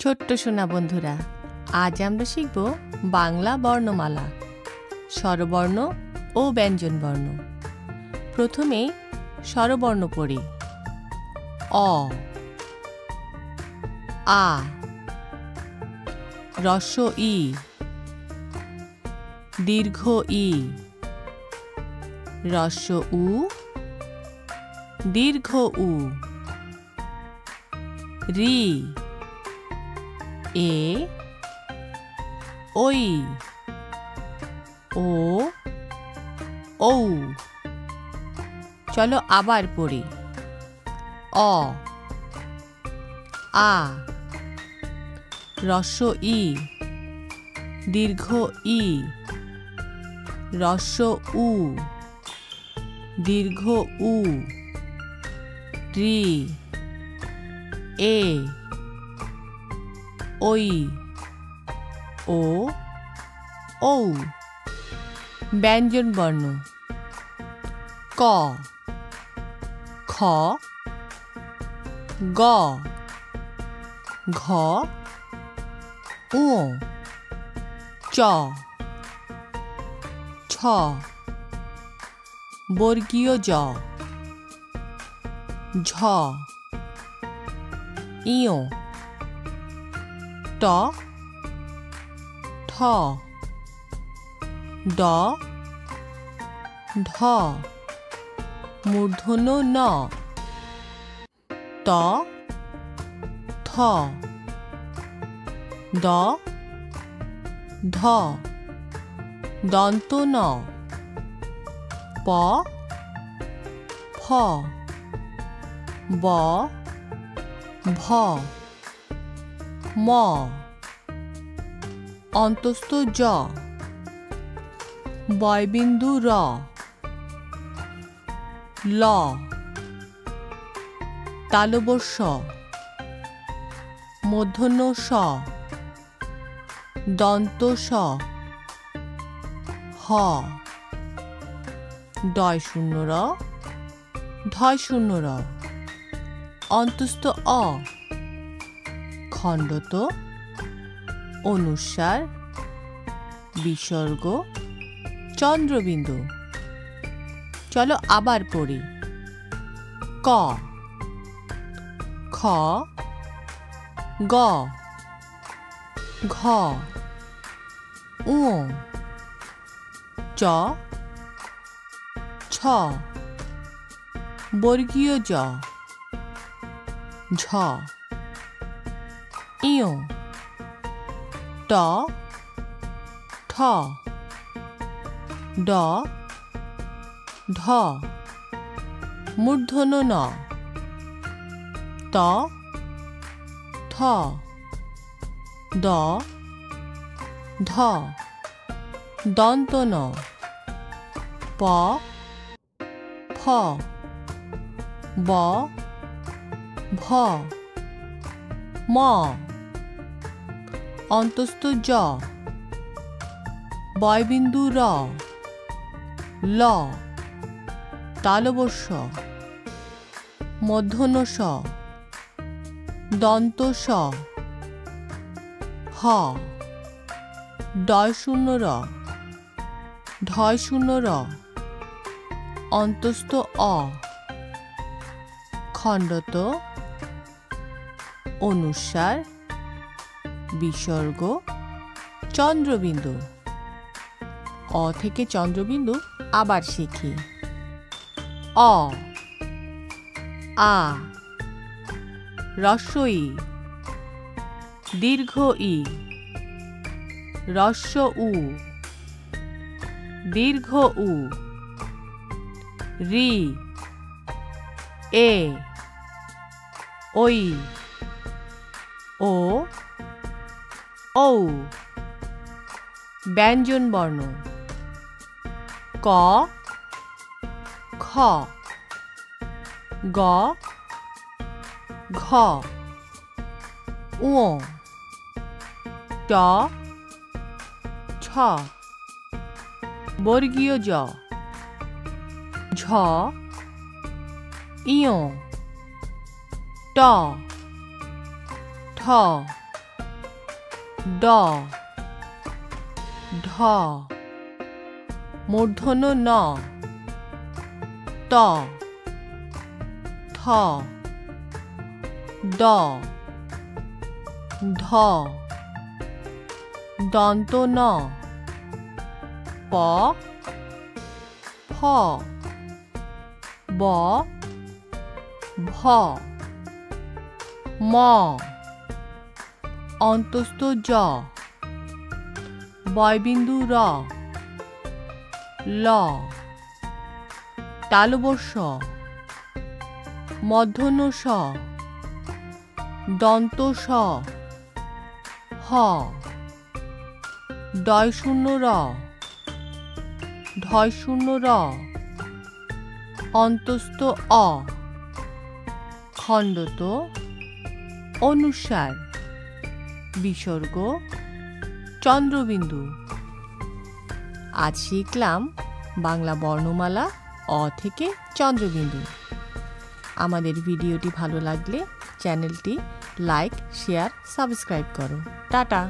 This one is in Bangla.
ছোট্ট সোনা বন্ধুরা, আজ আমরা শিখব বাংলা বর্ণমালা, স্বরবর্ণ ও ব্যঞ্জনবর্ণ। প্রথমে স্বরবর্ণ পড়ি। অ, আ, হ্রস্ব ই, দীর্ঘ ই, হ্রস্ব উ, দীর্ঘ উ, রি, এ, ওই, ও, ঔ। চলো আবার পড়ি। অ, আ, হ্রস্ব ই, দীর্ঘ ই, হ্রস্ব উ, দীর্ঘ উ, রি, এ, ওই, ও, ঔ। ব্যঞ্জনবর্ণ। ক, খ, গ, ঘ, ঙ, চ, ছ, বর্গীয় জ, ঝ, ইয়, ট, ঠ, ড, ঢ, মূর্ধন্য ন, ত, থ, দ, ধ, দন্ত ন, প, ফ, ব, ভ, ম, অন্তস্থ জ, বয়বিন্দু র, ল, তালবস্য, মূর্ধন্য ষ, দন্ত স, হ, ডয় শূন্য র, ঢয় শূন্য র, অন্তস্থ অ, খণ্ডত, অনুস্বার, বিসর্গ, চন্দ্রবিন্দু। চলো আবার পড়ি। ক, খ, গ, ঘ, ঙ, চ, ছ, বর্গীয় জ, ঝ, ইয়, ট, ঠ, ড, ঢ, মূর্ধন্য ন, ত, থ, দ, ধ, দন্ত ন, প, ফ, ব, ভ, ম, অন্তস্থ জ, বয়বিন্দু র, ল, তালবস্য, মূর্ধন্য ষ, দন্ত স, হ, ডয় শূন্য র, ঢয় শূন্য র, অন্তস্থ অ, খণ্ডত, অনুস্বার, বিসর্গ, চন্দ্রবিন্দু। অ থেকে চন্দ্রবিন্দু আবার শিখি। অ, আ, হ্রস্ব ই, দীর্ঘ ই, হ্রস্ব উ, দীর্ঘ উ, রি, এ, ওই, ও, ঔ। ব্যঞ্জনবর্ণ। ক, খ, গ, ঘ, ঙ, চ, ছ, বর্গীয় জ, ঝ, ইয়, ট, ঠ, ড ঢ মূর্ধন্য ন ত থ দ ধ দন্ত ন প ফ ব ভ ম অন্তস্থ জ বয়বিন্দু র ল তালবস্য মূর্ধন্য ষ দন্ত স হ ডয় শূন্য র ঢয় শূন্য র অন্তস্থ অ খণ্ডত অনুসার বিসর্গ চন্দ্রবিন্দু। আজ শিখলাম বাংলা বর্ণমালা অ থেকে চন্দ্রবিন্দু। আমাদের ভিডিওটি ভালো লাগলে চ্যানেলটি লাইক, শেয়ার, সাবস্ক্রাইব করো। টাটা।